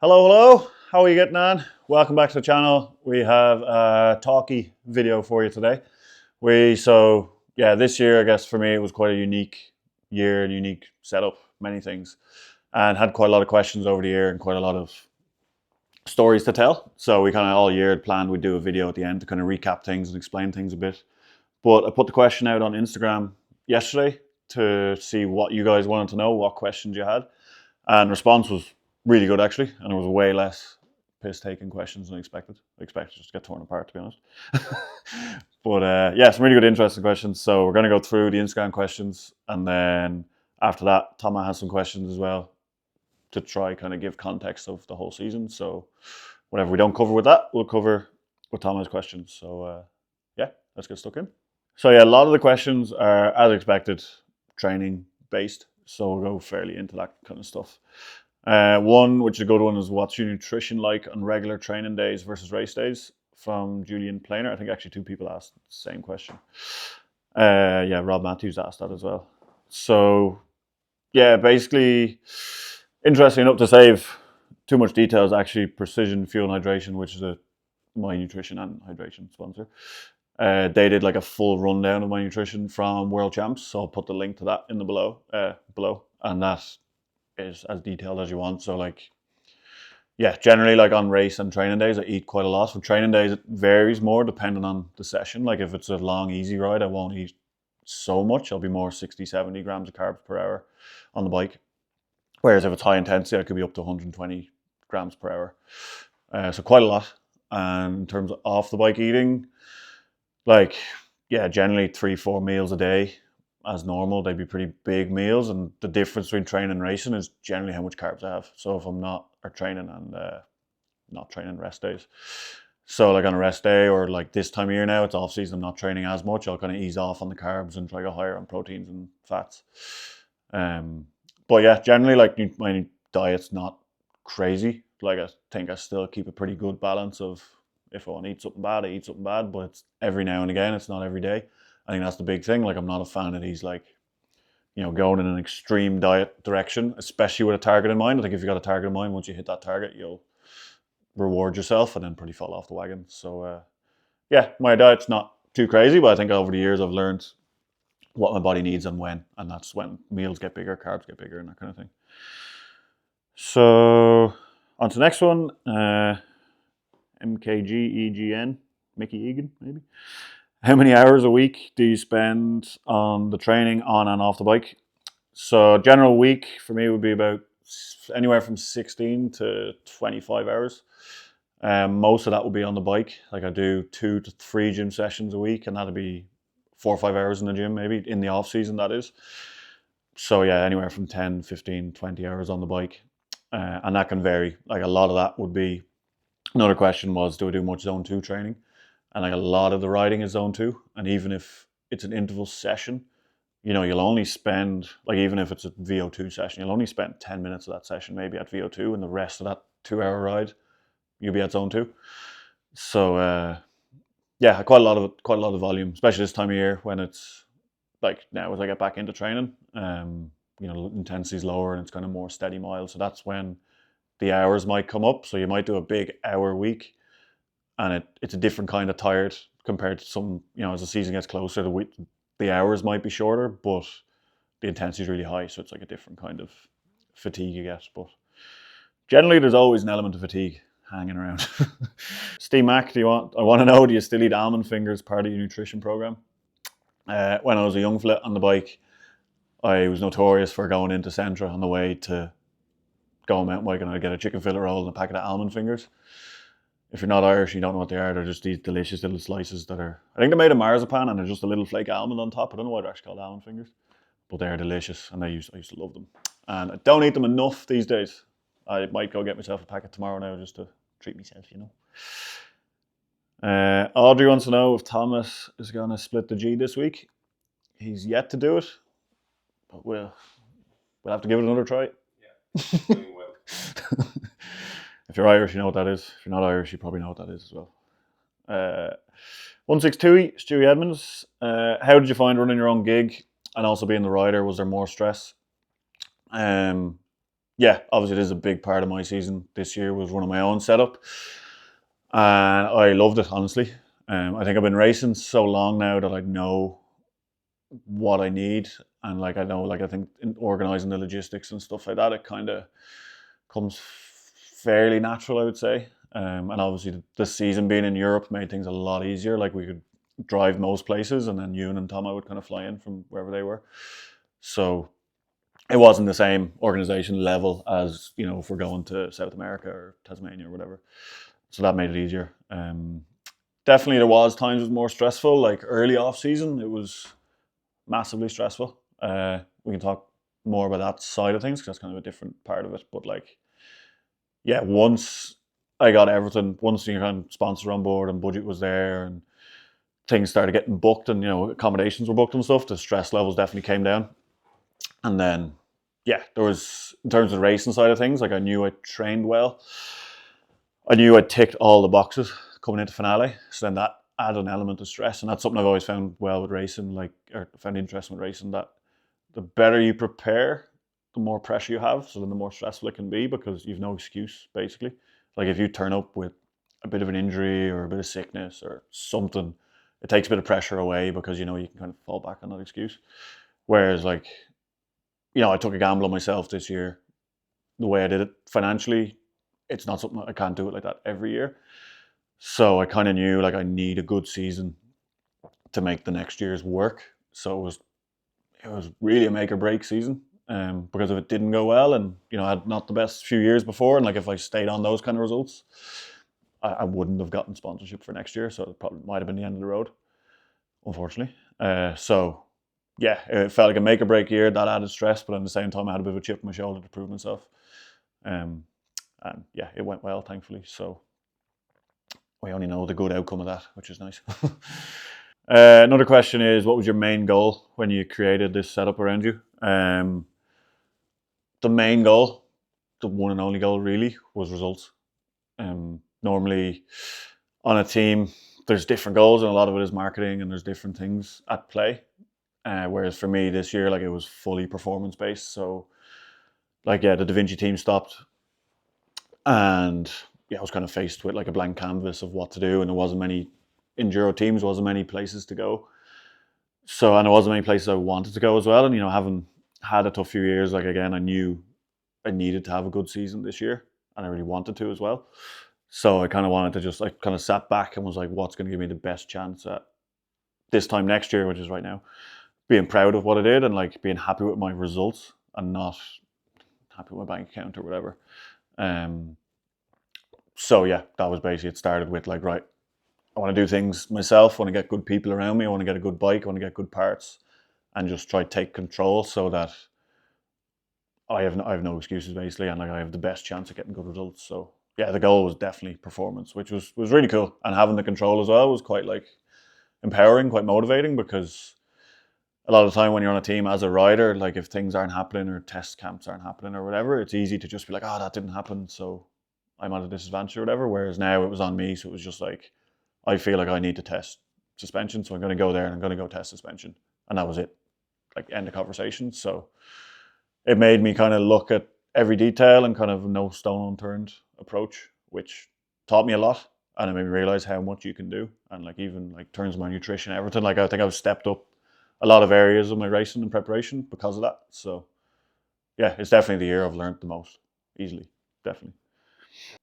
Hello. How are you getting on? Welcome back to the channel. We have a talkie video for you today. This year, I guess for me, it was quite a unique year and unique setup, many things, and had quite a lot of questions over the year and quite a lot of stories to tell. So we kind of all year had planned we'd do a video at the end to kind of recap things and explain things a bit. But I put the question out on Instagram yesterday to see what you guys wanted to know, what questions you had, and response was really good actually, and there was way less piss-taking questions than I expected. I expected just to get torn apart, to be honest. But some really good, interesting questions. So we're going to go through the Instagram questions, and then after that, Thomas has some questions as well to try kind of give context of the whole season. So whatever we don't cover with that, we'll cover with Thomas' questions. So let's get stuck in. So a lot of the questions are, as expected, training based. So we'll go fairly into that kind of stuff. One, which is a good one, is what's your nutrition like on regular training days versus race days? From Julian Planer. I think actually two people asked the same question. Rob Matthews asked that as well. So basically, interesting enough, to save too much details, actually Precision Fuel and Hydration, which is my nutrition and hydration sponsor. They did like a full rundown of my nutrition from World Champs, so I'll put the link to that in the below, and that is as detailed as you want. So generally like on race and training days, I eat quite a lot. For training days, it varies more depending on the session. Like if it's a long, easy ride, I won't eat so much. I'll be more 60, 70 grams of carbs per hour on the bike. Whereas if it's high intensity, I could be up to 120 grams per hour. So quite a lot. And in terms of off the bike eating, generally 3-4 meals a day as normal. They'd be pretty big meals, and the difference between training and racing is generally how much carbs I have. So if I'm not training and not training rest days, so like on a rest day or like this time of year now, it's off season, I'm not training as much, I'll kind of ease off on the carbs and try to go higher on proteins and fats. Generally like my diet's not crazy. Like I think I still keep a pretty good balance of, if I want to eat something bad, I eat something bad, but it's every now and again, it's not every day. I think that's the big thing. Like I'm not a fan of these going in an extreme diet direction, especially with a target in mind. I think if you got a target in mind, once you hit that target, you'll reward yourself and then pretty fall off the wagon. So my diet's not too crazy, but I think over the years I've learned what my body needs and when, and that's when meals get bigger, carbs get bigger, and that kind of thing. So on to the next one. MKGEGN, Mickey Egan, maybe. How many hours a week do you spend on the training on and off the bike? So general week for me would be about anywhere from 16 to 25 hours. Most of that will be on the bike. Like I do 2 to 3 gym sessions a week, and that'll be 4 or 5 hours in the gym, maybe in the off season, that is. So anywhere from 10, 15, 20 hours on the bike. And that can vary. Like a lot of that would be, another question was, do I do much zone 2 training? And like a lot of the riding is zone 2. And even if it's an interval session, you'll only spend, like even if it's a VO2 session, you'll only spend 10 minutes of that session maybe at VO2, and the rest of that 2-hour ride, you'll be at zone 2. So quite a lot of volume, especially this time of year when it's like now as I get back into training, intensity's lower and it's kind of more steady miles. So that's when the hours might come up. So you might do a big hour week, and it's a different kind of tired compared to some, as the season gets closer, the hours might be shorter, but the intensity is really high. So it's like a different kind of fatigue you get. But generally there's always an element of fatigue hanging around. Steve Mack, I want to know, do you still eat almond fingers part of your nutrition program? When I was a young flit on the bike, I was notorious for going into Centra on the way to go mountain biking, and I'd get a chicken fillet roll and a packet of almond fingers. If you're not Irish, you don't know what they are. They're just these delicious little slices that are, I think they're made of marzipan and they're just a little flake almond on top. I don't know why they're actually called almond fingers, but they're delicious, and I used to love them. And I don't eat them enough these days. I might go get myself a packet tomorrow now just to treat myself, Audrey wants to know if Thomas is going to split the G this week. He's yet to do it, but we'll have to give it another try. Yeah, doing well. If you're Irish, you know what that is. If you're not Irish, you probably know what that is as well. 162 Stewie Edmonds. How did you find running your own gig and also being the rider? Was there more stress? yeah, obviously this is a big part of my season this year was running my own setup, and I loved it honestly. I think I've been racing so long now that I know what I need, and like I know, like I think in organizing the logistics and stuff like that, it kind of comes fairly natural, I would say. And obviously, this season being in Europe made things a lot easier. Like we could drive most places, and then Ewan and Thomas would kind of fly in from wherever they were. So it wasn't the same organization level as if we're going to South America or Tasmania or whatever. So that made it easier. Definitely, there was times it was more stressful. Like early off season, it was massively stressful. We can talk more about that side of things because that's kind of a different part of it. But like, yeah, once I got everything, once you kind of sponsor on board and budget was there and things started getting booked and accommodations were booked and stuff, the stress levels definitely came down. And then, yeah, there was in terms of the racing side of things, like I knew I trained well. I knew I ticked all the boxes coming into finale. So then that added an element of stress, and that's something I've always found well with racing, like or found interesting with racing that the better you prepare, the more pressure you have. So then the more stressful it can be because you've no excuse basically. Like if you turn up with a bit of an injury or a bit of sickness or something, it takes a bit of pressure away because you can kind of fall back on that excuse. Whereas like I took a gamble on myself this year. The way I did it financially, it's not something I can't do it like that every year. So I kind of knew like I need a good season to make the next year's work. So it was really a make or break season. Because if it didn't go well, and I had not the best few years before, and like if I stayed on those kind of results, I wouldn't have gotten sponsorship for next year. So it probably might have been the end of the road, unfortunately. So yeah, it felt like a make or break year. That added stress, but at the same time, I had a bit of a chip on my shoulder to prove myself. Um, and yeah, it went well, thankfully. So we only know the good outcome of that, which is nice. Another question is, what was your main goal when you created this setup around you? The main goal, the one and only goal, really, was results. Normally, on a team, there's different goals, and a lot of it is marketing, and there's different things at play. Whereas for me this year, like it was fully performance based. So, like yeah, the Da Vinci team stopped, and yeah, I was kind of faced with like a blank canvas of what to do, and there wasn't many enduro teams, wasn't many places to go. So, and there wasn't many places I wanted to go as well. And having had a tough few years, like again, I knew I needed to have a good season this year, and I really wanted to as well. So I kind of wanted to just like kind of sat back and was like, what's going to give me the best chance at this time next year, which is right now, being proud of what I did and like being happy with my results and not happy with my bank account or whatever. Um, so yeah, that was basically it. Started with like, right, I want to do things myself. I want to get good people around me. I want to get a good bike. I want to get good parts, and just try to take control so that I have no excuses basically, and like I have the best chance of getting good results. So yeah, the goal was definitely performance, which was really cool, and having the control as well was quite like empowering, quite motivating because a lot of the time when you're on a team as a rider, like if things aren't happening or test camps aren't happening or whatever, it's easy to just be like, oh, that didn't happen, so I'm at a disadvantage or whatever. Whereas now it was on me, so it was just like I feel like I need to test suspension, so I'm going to go there and I'm going to go test suspension, and that was it. Like end of conversation. So it made me kind of look at every detail and kind of no stone unturned approach, which taught me a lot. And it made me realize how much you can do. And like even like terms of my nutrition, everything. Like I think I've stepped up a lot of areas of my racing and preparation because of that. So yeah, it's definitely the year I've learned the most. Easily. Definitely.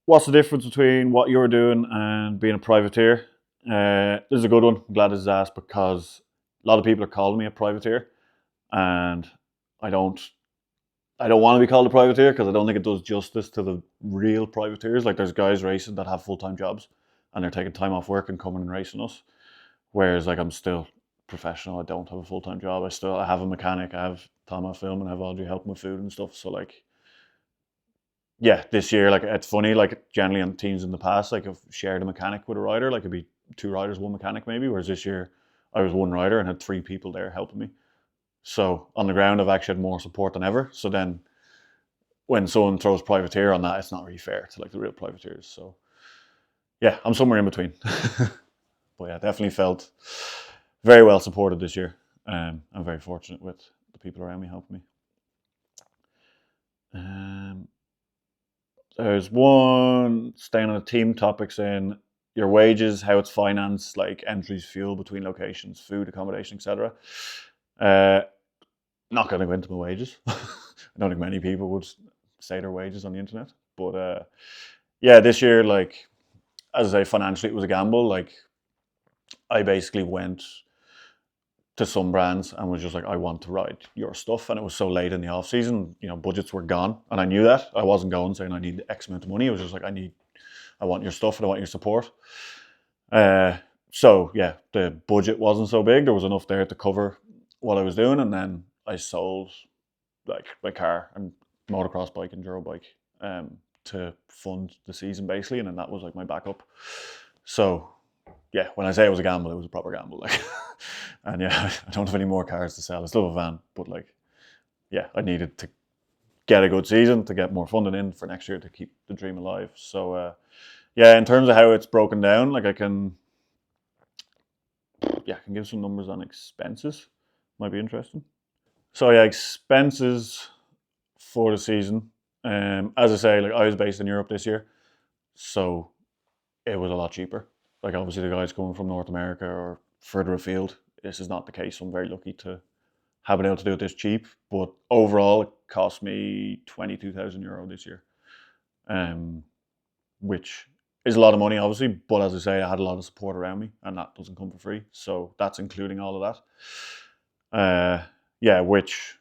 What's the difference between what you're doing and being a privateer? This is a good one. I'm glad this is asked because a lot of people are calling me a privateer, and I don't I don't want to be called a privateer because I don't think it does justice to the real privateers. Like there's guys racing that have full time jobs and they're taking time off work and coming and racing us. Whereas like I'm still professional. I don't have a full time job. I have a mechanic. I have Tom off film and I have Audrey helping with food and stuff. So like yeah, this year like it's funny. Like generally on teams in the past, like I've shared a mechanic with a rider. Like it'd be two riders, one mechanic maybe. Whereas this year I was one rider and had three people there helping me. So on the ground, I've actually had more support than ever. So then when someone throws privateer on that, it's not really fair to like the real privateers. So yeah, I'm somewhere in between. But yeah, definitely felt very well supported this year. I'm very fortunate with the people around me helping me. Um, there's one staying on the team topic saying your wages, how it's financed, like entries, fuel between locations, food, accommodation, etc. Uh, not going to go into my wages. I don't think many people would say their wages on the internet, but yeah, this year, like as I say, financially it was a gamble. Like I basically went to some brands and was just like, I want to ride your stuff. And it was so late in the off season, budgets were gone. And I knew that. I wasn't going saying I need X amount of money. It was just like, I want your stuff and I want your support. Uh, so yeah, the budget wasn't so big. There was enough there to cover what I was doing. And then I sold like my car and motocross bike, enduro bike, to fund the season basically. And then that was like my backup. So yeah, when I say it was a gamble, it was a proper gamble. Like, and yeah, I don't have any more cars to sell. I still have a van, but like, yeah, I needed to get a good season to get more funding in for next year to keep the dream alive. So yeah, in terms of how it's broken down, like I can give some numbers on expenses. Might be interesting. So yeah, expenses for the season. As I say, like I was based in Europe this year, so it was a lot cheaper. Like obviously the guys coming from North America or further afield, this is not the case. I'm very lucky to have been able to do it this cheap. But overall, it cost me €22,000 this year, which is a lot of money, obviously. But as I say, I had a lot of support around me, and that doesn't come for free. So that's including all of that. Yeah, which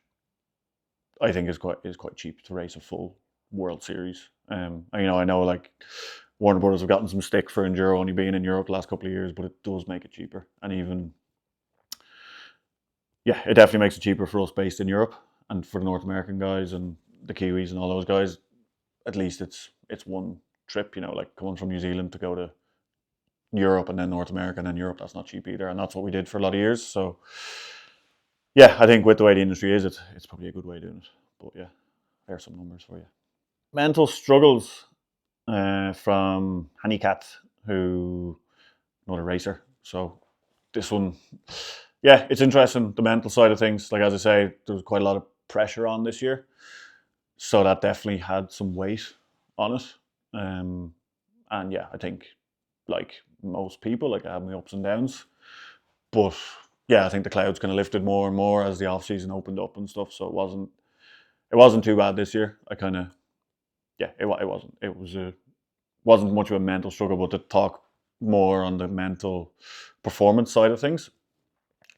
I think is quite cheap to race a full World Series. And, I know like Warner Brothers have gotten some stick for enduro only being in Europe the last couple of years, but it does make it cheaper. And even, yeah, it definitely makes it cheaper for us based in Europe and for the North American guys and the Kiwis and all those guys. At least it's one trip, like coming from New Zealand to go to Europe and then North America and then Europe. That's not cheap either, and that's what we did for a lot of years. So yeah, I think with the way the industry is, it's probably a good way of doing it. But yeah, there's some numbers for you. Mental struggles from Hanny Cat, who another racer. So this one, yeah, it's interesting, the mental side of things. Like as I say, there was quite a lot of pressure on this year, so that definitely had some weight on it. And yeah, I think like most people, like I have my ups and downs, but yeah, I think the clouds kind of lifted more and more as the off season opened up and stuff. So it wasn't too bad this year. I kind of yeah, wasn't much of a mental struggle, but to talk more on the mental performance side of things,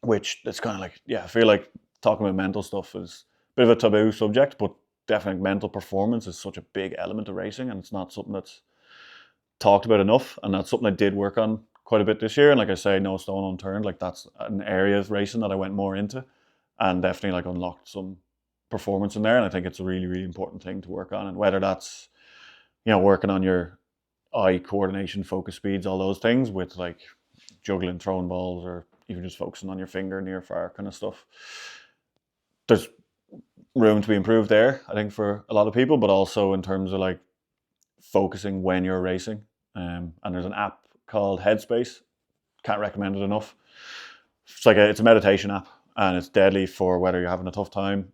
which it's kind of like, yeah, I feel like talking about mental stuff is a bit of a taboo subject, but definitely mental performance is such a big element of racing, and it's not something that's talked about enough. And that's something I did work on quite a bit this year. And like I say, no stone unturned. Like that's an area of racing that I went more into, and definitely like unlocked some performance in there. And I think it's a really, really important thing to work on. And whether that's working on your eye coordination, focus speeds, all those things with like juggling, throwing balls, or even just focusing on your finger near fire kind of stuff. There's room to be improved there, I think, for a lot of people, but also in terms of like focusing when you're racing. And there's an app called Headspace. Can't recommend it enough. It's a meditation app, and it's deadly for whether you're having a tough time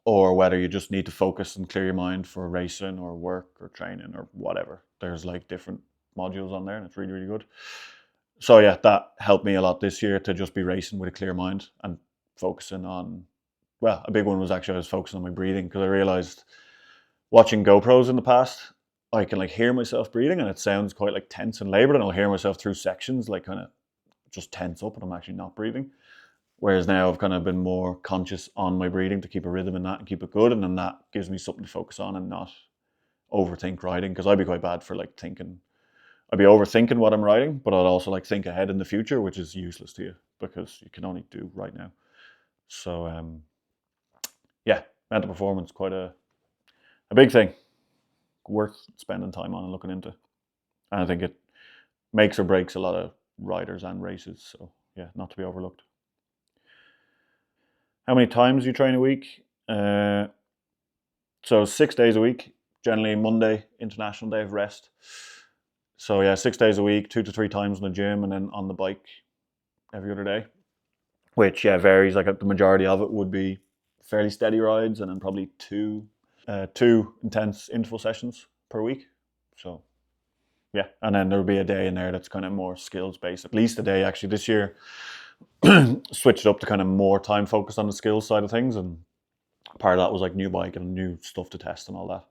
or whether you just need to focus and clear your mind for racing or work or training or whatever. There's like different modules on there, and it's really, really good. So yeah, that helped me a lot this year to just be racing with a clear mind and focusing on, well, a big one was actually I was focusing on my breathing, because I realized watching GoPros in the past, I can like hear myself breathing and it sounds quite like tense and labored, and I'll hear myself through sections like kind of just tense up and I'm actually not breathing. Whereas now I've kind of been more conscious on my breathing to keep a rhythm in that and keep it good, and then that gives me something to focus on and not overthink riding, because I'd be quite bad for like thinking. I'd be overthinking what I'm writing, but I'd also like think ahead in the future, which is useless to you because you can only do right now. So yeah, mental performance, quite a big thing, worth spending time on and looking into. And I think it makes or breaks a lot of riders and races. So yeah, not to be overlooked. How many times you train a week? So 6 days a week, generally Monday, International Day of Rest. So yeah, 6 days a week, 2 to 3 times in the gym, and then on the bike every other day, which yeah varies. Like the majority of it would be fairly steady rides, and then probably 2 2 intense interval sessions per week. So yeah, and then there'll be a day in there that's kind of more skills based. At least a day actually this year. Switched it up to kind of more time focused on the skills side of things, and part of that was like new bike and new stuff to test and all that.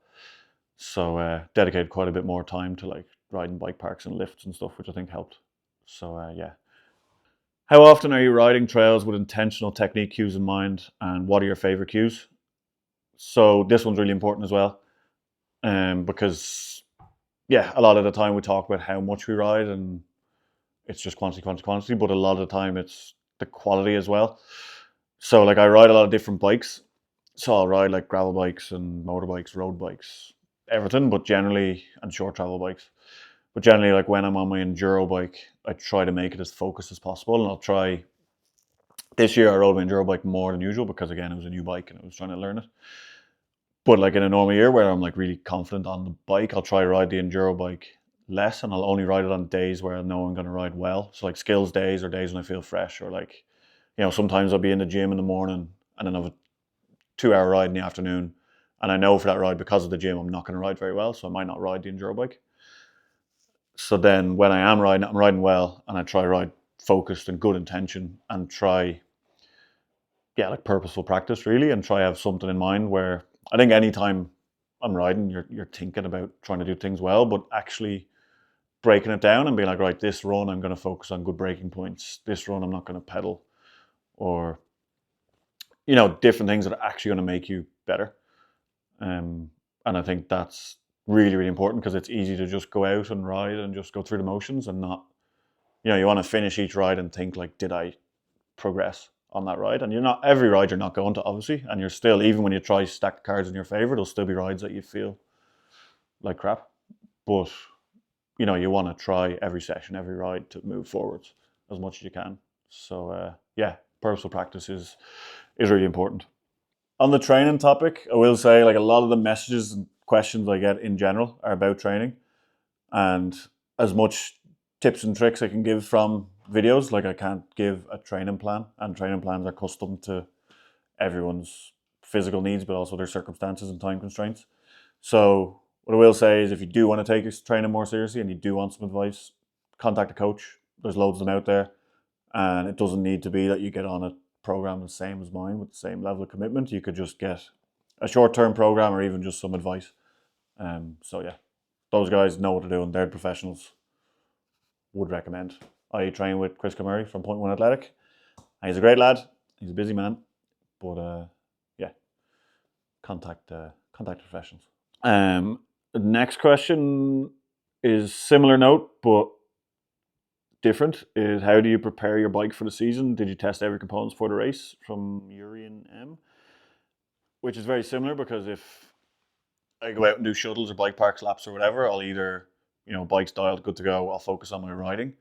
So dedicated quite a bit more time to like riding bike parks and lifts and stuff, which I think helped. So yeah. How often are you riding trails with intentional technique cues in mind, and what are your favorite cues? So this one's really important as well, because yeah, a lot of the time we talk about how much we ride, and it's just quantity, quantity, quantity. But a lot of the time it's the quality as well. So like I ride a lot of different bikes. So I'll ride like gravel bikes and motorbikes, road bikes, everything, but generally, and short travel bikes. But generally, like when I'm on my enduro bike, I try to make it as focused as possible. And I'll try, this year I rode my enduro bike more than usual because again, it was a new bike and I was trying to learn it. But like in a normal year where I'm like really confident on the bike, I'll try to ride the enduro bike less, and I'll only ride it on days where I know I'm going to ride well. So like skills days or days when I feel fresh, or like, sometimes I'll be in the gym in the morning and then have a 2 hour ride in the afternoon. And I know for that ride, because of the gym, I'm not going to ride very well. So I might not ride the enduro bike. So then when I am riding, I'm riding well, and I try to ride focused and good intention, and try, yeah, like purposeful practice really, and try to have something in mind where I think anytime I'm riding, you're thinking about trying to do things well, but actually breaking it down and being like, right, this run I'm going to focus on good braking points. This run I'm not going to pedal, or different things that are actually going to make you better. And I think that's really, really important, because it's easy to just go out and ride and just go through the motions and not, you want to finish each ride and think like, did I progress on that ride? And every ride you're not going to, obviously, and you're still, even when you try stack cards in your favor, there'll still be rides that you feel like crap. But, you want to try every session, every ride to move forwards as much as you can. So yeah, purposeful practice is really important. On the training topic, I will say like a lot of the messages and questions I get in general are about training, and as much tips and tricks I can give from videos, like I can't give a training plan, and training plans are custom to everyone's physical needs, but also their circumstances and time constraints. So what I will say is, if you do want to take your training more seriously and you do want some advice, contact a coach. There's loads of them out there, and it doesn't need to be that you get on a program the same as mine with the same level of commitment. You could just get a short-term program, or even just some advice. So yeah, those guys know what they're doing. They're professionals. Would recommend. I train with Chris Murray from Point One Athletic. He's a great lad. He's a busy man, but yeah, contact professionals. The next question is similar note, but different, is how do you prepare your bike for the season? Did you test every component for the race? From Urian M, which is very similar, because if I go out and do shuttles or bike parks laps or whatever, I'll either, bike's dialed, good to go, I'll focus on my riding,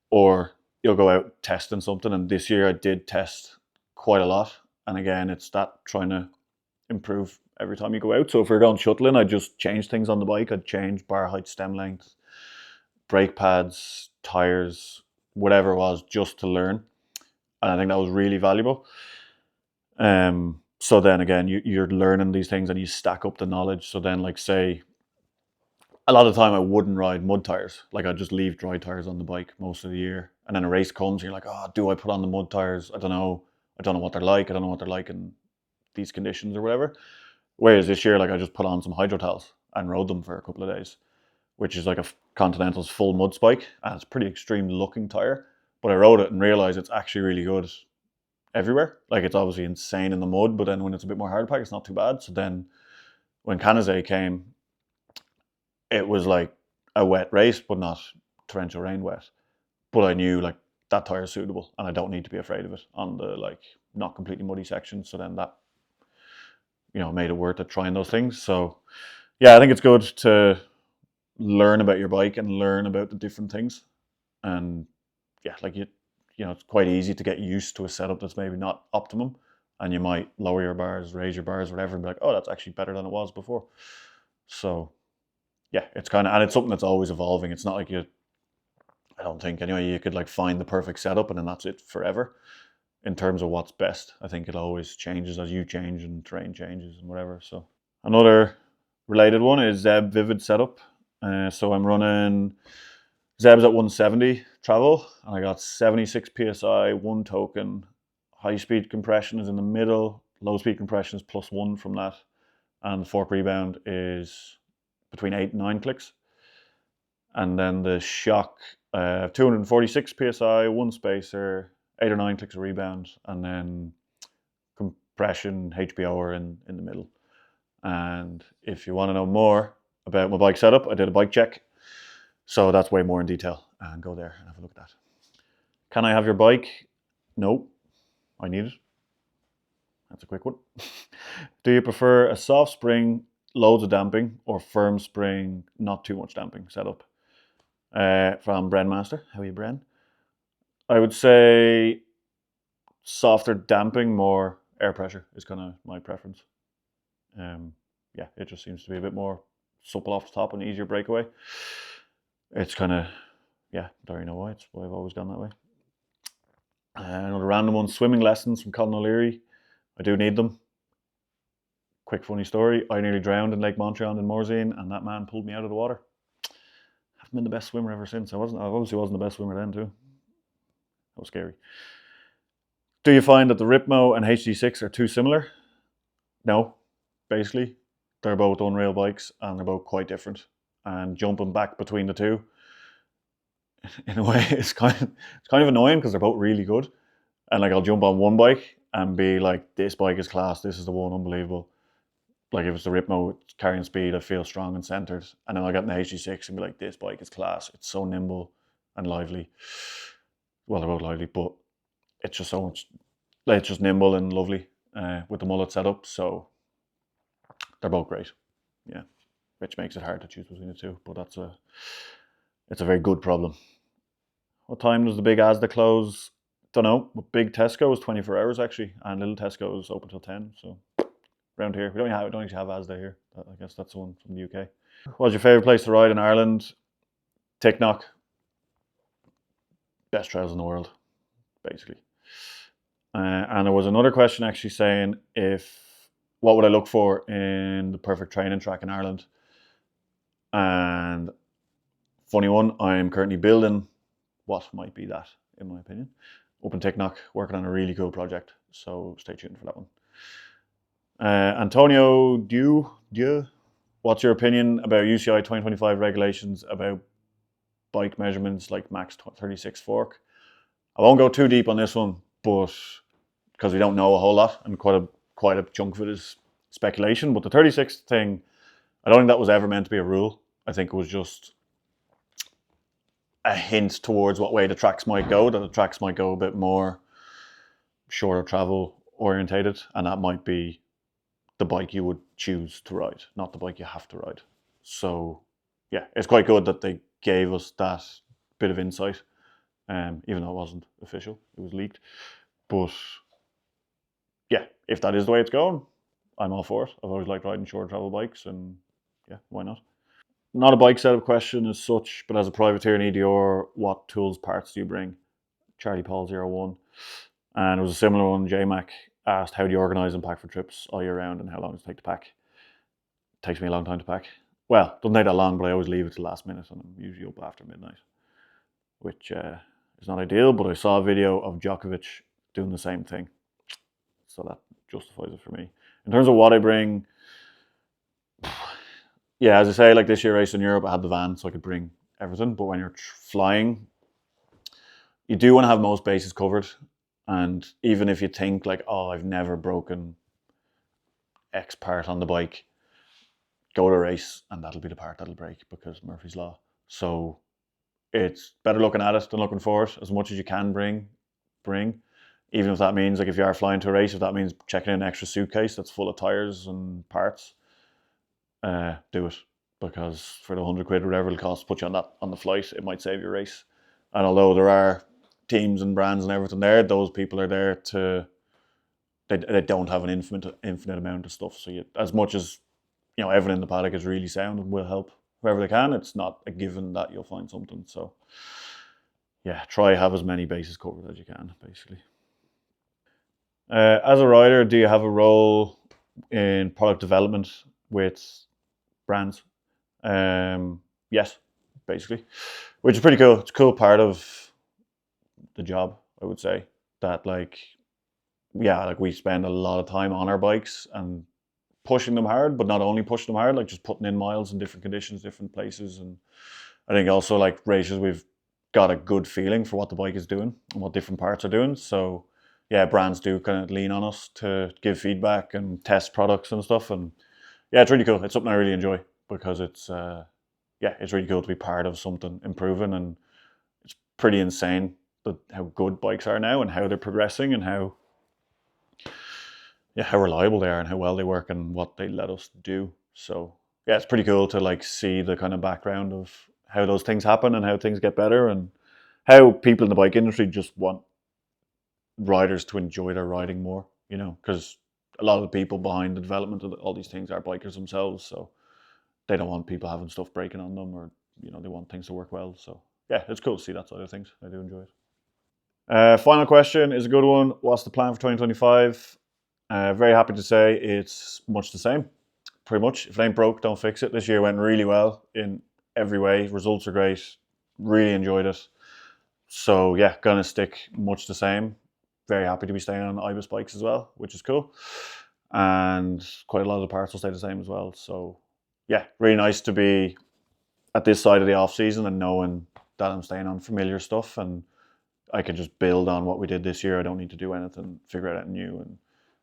or you'll go out testing something. And this year I did test quite a lot, and again, it's that trying to improve every time you go out. So if we're going shuttling, I just change things on the bike. I'd change bar height, stem length, brake pads, tires, whatever it was, just to learn. And I think that was really valuable. So then again, you're learning these things and you stack up the knowledge. So then, like, say, a lot of the time I wouldn't ride mud tires. Like, I'd just leave dry tires on the bike most of the year. And then a race comes and you're like, oh, do I put on the mud tires? I don't know. I don't know what they're like. I don't know what they're like in these conditions or whatever. Whereas this year, like, I just put on some hydro towels and rode them for a couple of days, which is like a Continental's full mud spike, and it's a pretty extreme looking tire. But I rode it and realized it's actually really good everywhere. Like, it's obviously insane in the mud, but then when it's a bit more hard pack, it's not too bad. So then when Canazay came, it was like a wet race, but not torrential rain wet. But I knew like that tire is suitable, and I don't need to be afraid of it on the like not completely muddy section. So then that made it worth it trying those things. So yeah, I think it's good to learn about your bike and learn about the different things. And yeah, like it's quite easy to get used to a setup that's maybe not optimum, and you might lower your bars, raise your bars, whatever, and be like, oh, that's actually better than it was before. So yeah, it's kind of, and it's something that's always evolving. It's not like I don't think anyway, you could like find the perfect setup and then that's it forever. In terms of what's best, I think it always changes as you change and terrain changes and whatever. So Another related one is Zeb Vivid setup. So I'm running Zeb's at 170 travel, and I got 76 psi, one token. High speed compression is in the middle, low speed compression is +1 from that, and the fork rebound is between 8 and 9 clicks. And then the shock, 246 psi, one spacer, 8 or 9 clicks of rebound, and then compression, HPO are in the middle. And if you want to know more about my bike setup, I did a bike check. So that's way more in detail, and go there and have a look at that. Can I have your bike? No, I need it. That's a quick one. Do you prefer a soft spring, loads of damping, or firm spring, not too much damping setup? From Bren Master. How are you, Bren? I would say softer damping, more air pressure is kind of my preference. Yeah, it just seems to be a bit more supple off the top and easier breakaway. It's kind of, yeah, don't really know why. It's why I've always gone that way. Another random one, swimming lessons from Colin O'Leary. I do need them. Quick funny story, I nearly drowned in Lake Montreal in Morzine, and that man pulled me out of the water. Haven't been the best swimmer ever since. I obviously wasn't the best swimmer then too. That was scary. Do you find that the Ripmo and HD6 are too similar? No, basically. They're both unreal bikes, and they're both quite different. And jumping back between the two, in a way, it's kind of annoying because they're both really good. And like I'll jump on one bike and be like, this bike is class, this is the one, unbelievable. Like if it's the Ripmo, it's carrying speed, I feel strong and centered. And then I'll get in the HD6 and be like, this bike is class, it's so nimble and lively. Well, they're both lively, but it's just so much, like, it's just nimble and lovely with the mullet setup. So they're both great. Yeah, which makes it hard to choose between the two, but it's a very good problem. What time does the big Asda close? Don't know, but big Tesco is 24 hours actually, and little Tesco is open till 10. So around here, we don't actually have Asda here. I guess that's the one from the UK. What's your favourite place to ride in Ireland? Ticknock. Best trails in the world, basically. And there was another question actually saying what would I look for in the perfect training track in Ireland? And funny one, I'm currently building what might be that, in my opinion. Up in Ticknock, working on a really cool project. So stay tuned for that one. Antonio Dieu, what's your opinion about UCI 2025 regulations about bike measurements like max 36 fork? I won't go too deep on this one, but because we don't know a whole lot, and quite a chunk of it is speculation. But the 36 thing, I don't think that was ever meant to be a rule. I think it was just a hint towards what way the tracks might go, that the tracks might go a bit more shorter travel orientated, and that might be the bike you would choose to ride, not the bike you have to ride. So yeah, it's quite good that they gave us that bit of insight, even though it wasn't official, it was leaked. But yeah, if that is the way it's going, I'm all for it. I've always liked riding short travel bikes, and yeah, why not? Not a bike setup question as such, but as a privateer in EDR, what tools, parts do you bring? Charlie Paul 01. And it was a similar one. JMac asked, how do you organise and pack for trips all year round, and how long does it take to pack? It takes me a long time to pack. Well, it doesn't take that long, but I always leave it to the last minute, and I'm usually up after midnight, which is not ideal, but I saw a video of Djokovic doing the same thing. So that justifies it for me. In terms of what I bring, yeah, as I say, like this year race in Europe, I had the van so I could bring everything. But when you're flying, you do want to have most bases covered. And even if you think like, oh, I've never broken X part on the bike, go to a race and that'll be the part that'll break because Murphy's Law. So it's better looking at it than looking for it. As much as you can bring. Even if that means, like if you are flying to a race, if that means checking in an extra suitcase that's full of tires and parts, do it. Because for the 100 quid, whatever it'll cost to put you on the flight, it might save your race. And although there are teams and brands and everything there, those people are there they don't have an infinite amount of stuff. So as much as everyone in the paddock is really sound and will help whoever they can, it's not a given that you'll find something. So yeah, try have as many bases covered as you can, basically. As a rider, do you have a role in product development with brands. Yes, basically, which is pretty cool. It's a cool part of the job, I would say. That like, yeah, like we spend a lot of time on our bikes and pushing them hard, but not only pushing them hard, like just putting in miles in different conditions, different places. And I think also like races, we've got a good feeling for what the bike is doing and what different parts are doing. So yeah, brands do kind of lean on us to give feedback and test products and stuff. And yeah, it's really cool. It's something I really enjoy because it's yeah, it's really cool to be part of something improving, and it's pretty insane that how good bikes are now and how they're progressing and how how reliable they are and how well they work and what they let us do. So yeah, it's pretty cool to like see the kind of background of how those things happen and how things get better and how people in the bike industry just want riders to enjoy their riding more, you know, because a lot of the people behind the development of all these things are bikers themselves. So they don't want people having stuff breaking on them, or, you know, they want things to work well. So yeah, it's cool to see that side of things. I do enjoy it. Final question is a good one. What's the plan for 2025? Very happy to say it's much the same. Pretty much. If it ain't broke, don't fix it. This year went really well in every way. Results are great. Really enjoyed it. So yeah, gonna stick much the same. Very happy to be staying on Ibis bikes as well, which is cool. And quite a lot of the parts will stay the same as well. So yeah, really nice to be at this side of the off season and knowing that I'm staying on familiar stuff and I can just build on what we did this year. I don't need to do anything, figure out anything new. And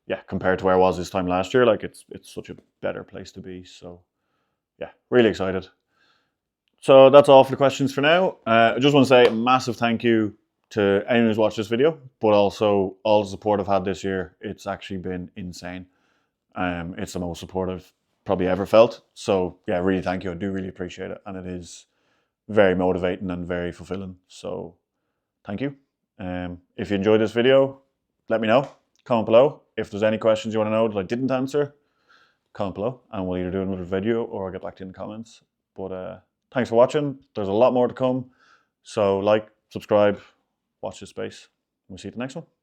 yeah, compared to where I was this time last year, like it's such a better place to be. So yeah, really excited. So that's all for the questions for now. I just want to say a massive thank you to anyone who's watched this video, but also all the support I've had this year. It's actually been insane. It's the most support I've probably ever felt. So yeah, really thank you. I do really appreciate it. And it is very motivating and very fulfilling. So thank you. If you enjoyed this video, let me know. Comment below. If there's any questions you want to know that I didn't answer, comment below and we'll either do another video or I'll get back to you in the comments. But thanks for watching. There's a lot more to come. So like, subscribe, watch this space. We'll see you at the next one.